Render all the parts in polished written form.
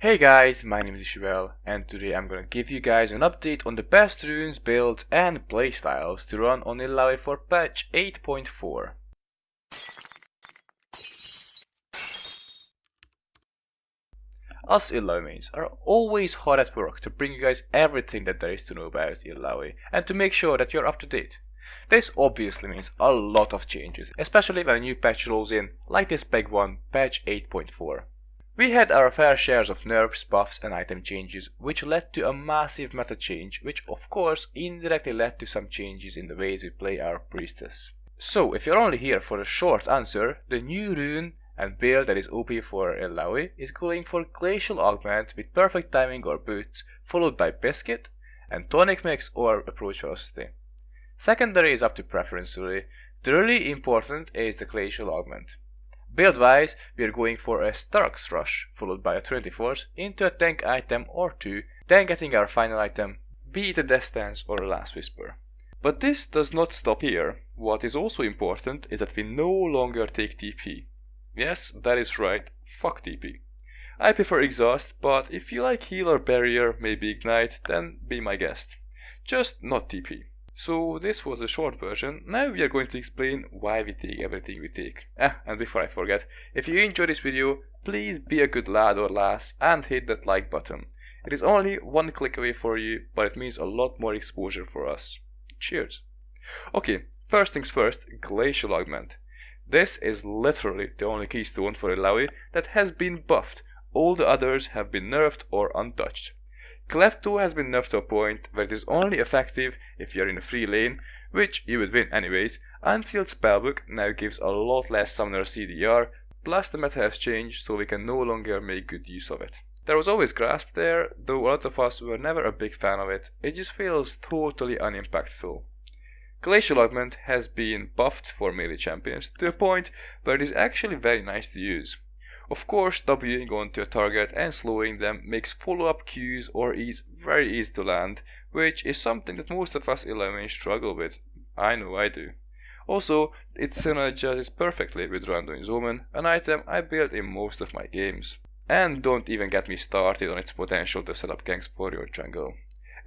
Hey guys, my name is Ishibel, and today I'm gonna give you guys an update on the best runes, builds, and playstyles to run on Illaoi for patch 8.4. Us Illaoi mains are always hard at work to bring you guys everything that there is to know about Illaoi, and to make sure that you're up to date. This obviously means a lot of changes, especially when a new patch rolls in, like this big one, patch 8.4. We had our fair shares of nerfs, buffs and item changes, which led to a massive meta change, which of course indirectly led to some changes in the ways we play our priestess. So if you're only here for a short answer, the new rune and build that is OP for Illaoi is going for Glacial Augment with perfect timing or boots, followed by Biscuit, and Tonic Mix or Approach Velocity. Secondary is up to preference really. The really important is the Glacial Augment. Build wise, we are going for a Stark's Rush, followed by a Trinity Force into a tank item or two, then getting our final item, be it a Death Stance or a Last Whisper. But this does not stop here. What is also important is that we no longer take TP. Yes, that is right, fuck TP. I prefer Exhaust, but if you like Heal or Barrier, maybe Ignite, then be my guest. Just not TP. So this was the short version. Now we are going to explain why we take everything we take. And before I forget, if you enjoyed this video, please be a good lad or lass and hit that like button. It is only one click away for you, but it means a lot more exposure for us. Cheers. Okay, first things first, Glacial Augment. This is literally the only keystone for Illaoi that has been buffed. All the others have been nerfed or untouched. Klepto has been nerfed to a point where it is only effective if you're in a free lane, which you would win anyways. Unsealed Spellbook now gives a lot less summoner CDR, plus the meta has changed so we can no longer make good use of it. There was always Grasp there, though a lot of us were never a big fan of it. It just feels totally unimpactful. Glacial Augment has been buffed for melee champions to a point where it is actually very nice to use. Of course, Wing onto a target and slowing them makes follow-up Qs or E's very easy to land, which is something that most of us Illaoi mains struggle with. I know I do. Also, it synergizes perfectly with Randuin's Omen, an item I build in most of my games. And don't even get me started on its potential to set up ganks for your jungle.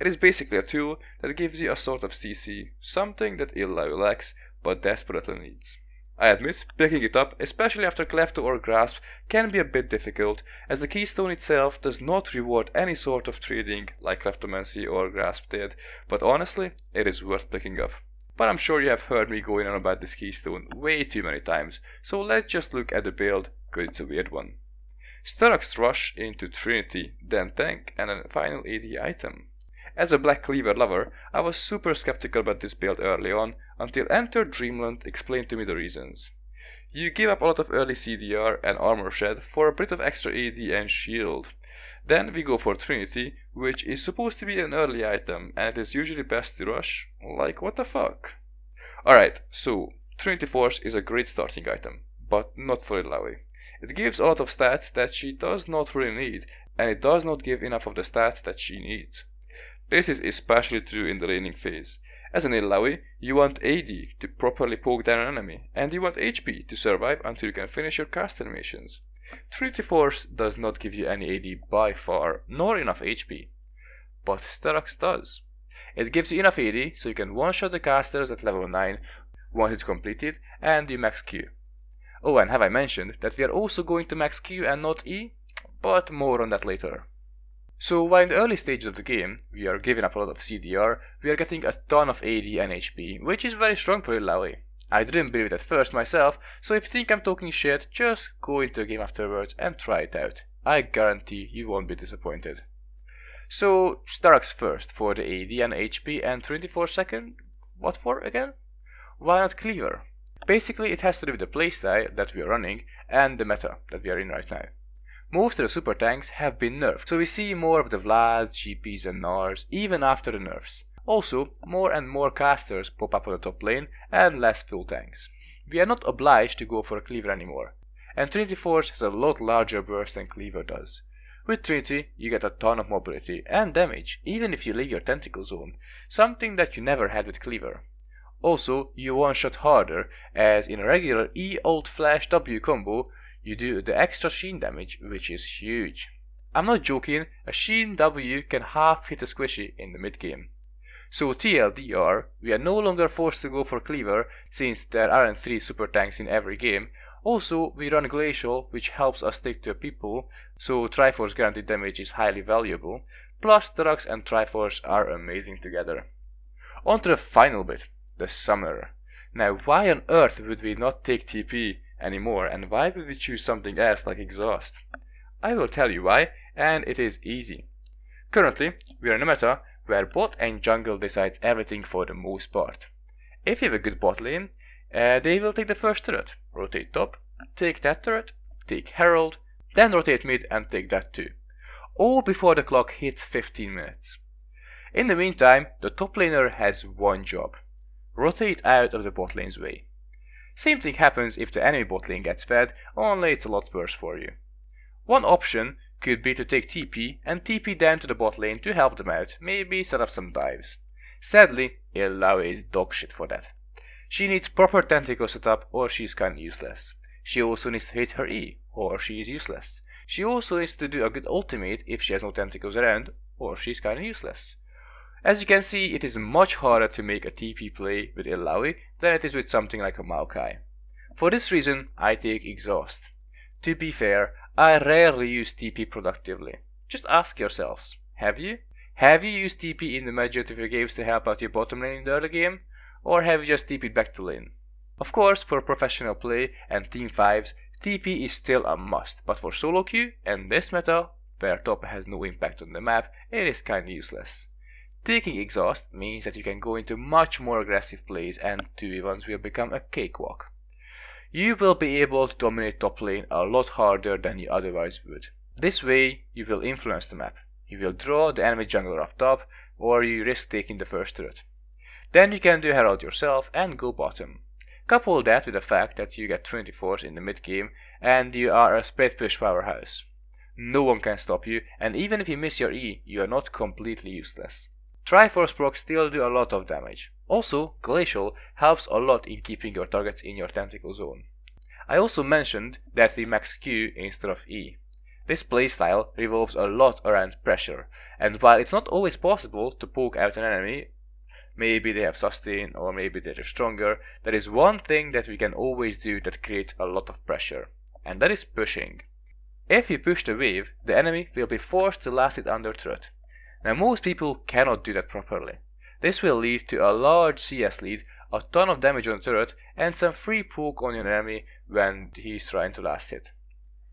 It is basically a tool that gives you a sort of CC, something that Illaoi lacks but desperately needs. I admit, picking it up, especially after Klepto or Grasp, can be a bit difficult, as the keystone itself does not reward any sort of trading like Kleptomancy or Grasp did, but honestly, it is worth picking up. But I'm sure you have heard me going on about this keystone way too many times, so let's just look at the build, cause it's a weird one. Stark's Rush into Trinity, then tank, and a final AD item. As a Black Cleaver lover, I was super skeptical about this build early on, until Enter Dreamland explained to me the reasons. You give up a lot of early CDR and armor shed for a bit of extra AD and shield. Then we go for Trinity, which is supposed to be an early item, and it is usually best to rush. Like, what the fuck? Alright, so Trinity Force is a great starting item, but not for Illaoi. It gives a lot of stats that she does not really need, and it does not give enough of the stats that she needs. This is especially true in the laning phase. As an Illaoi, you want AD to properly poke down an enemy, and you want HP to survive until you can finish your cast animations. Trinity Force does not give you any AD by far, nor enough HP. But Stark's does. It gives you enough AD so you can one-shot the casters at level 9 once it's completed, and you max Q. Oh, and have I mentioned that we are also going to max Q and not E? But more on that later. So while in the early stages of the game, we are giving up a lot of CDR, we are getting a ton of AD and HP, which is very strong for Illaoi. I didn't believe it at first myself, so if you think I'm talking shit, just go into the game afterwards and try it out. I guarantee you won't be disappointed. So Stark's first for the AD and HP and 24 second? What for again? Why not Cleaver? Basically it has to do with the playstyle that we are running and the meta that we are in right now. Most of the super tanks have been nerfed, so we see more of the Vlads, GPs and Nars even after the nerfs. Also, more and more casters pop up on the top lane and less full tanks. We are not obliged to go for a Cleaver anymore, and Trinity Force has a lot larger burst than Cleaver does. With Trinity, you get a ton of mobility and damage, even if you leave your tentacle zone, something that you never had with Cleaver. Also, you one-shot harder, as in a regular E-Ult Flash W combo, you do the extra sheen damage, which is huge. I'm not joking, a Sheen W can half hit a squishy in the mid game. So TLDR, we are no longer forced to go for Cleaver since there aren't 3 super tanks in every game. Also, we run Glacial, which helps us stick to people, so Triforce guaranteed damage is highly valuable, plus Turux and Triforce are amazing together. On to the final bit, the Summoner. Now why on earth would we not take TP anymore, and why would we choose something else like Exhaust? I will tell you why, and it is easy. Currently, we are in a meta where bot and jungle decides everything for the most part. If you have a good bot lane, they will take the first turret, rotate top, take that turret, take Herald, then rotate mid and take that too. All before the clock hits 15 minutes. In the meantime, the top laner has one job: rotate out of the bot lane's way. Same thing happens if the enemy bot lane gets fed, only it's a lot worse for you. One option could be to take TP and TP down to the bot lane to help them out, maybe set up some dives. Sadly, Illaoi is dogshit for that. She needs proper tentacle setup or she's kinda useless. She also needs to hit her E, or she is useless. She also needs to do a good ultimate if she has no tentacles around, or she's kinda useless. As you can see, it is much harder to make a TP play with Illaoi than it is with something like a Maokai. For this reason, I take Exhaust. To be fair, I rarely use TP productively. Just ask yourselves, have you? Have you used TP in the majority of your games to help out your bottom lane in the early game? Or have you just TP'd back to lane? Of course, for professional play and team 5s, TP is still a must, but for solo queue and this meta, where top has no impact on the map, it is kinda useless. Taking Exhaust means that you can go into much more aggressive plays and 2v1s will become a cakewalk. You will be able to dominate top lane a lot harder than you otherwise would. This way, you will influence the map. You will draw the enemy jungler up top, or you risk taking the first turret. Then you can do Herald yourself and go bottom. Couple that with the fact that you get Trinity Force in the mid game and you are a spread push powerhouse. No one can stop you, and even if you miss your E, you are not completely useless. Triforce procs still do a lot of damage. Also, Glacial helps a lot in keeping your targets in your tentacle zone. I also mentioned that we max Q instead of E. This playstyle revolves a lot around pressure, and while it's not always possible to poke out an enemy, maybe they have sustain or maybe they're stronger, there is one thing that we can always do that creates a lot of pressure, and that is pushing. If you push the wave, the enemy will be forced to last it under turret. Now most people cannot do that properly. This will lead to a large CS lead, a ton of damage on the turret, and some free poke on your enemy when he's trying to last hit.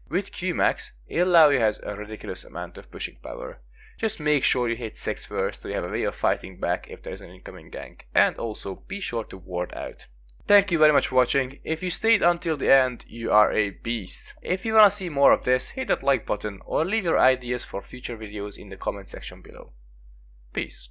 With Qmax, Illaoi has a ridiculous amount of pushing power. Just make sure you hit 6 first so you have a way of fighting back if there is an incoming gank, and also be sure to ward out. Thank you very much for watching. If you stayed until the end, you are a beast. If you wanna see more of this, hit that like button or leave your ideas for future videos in the comment section below. Peace.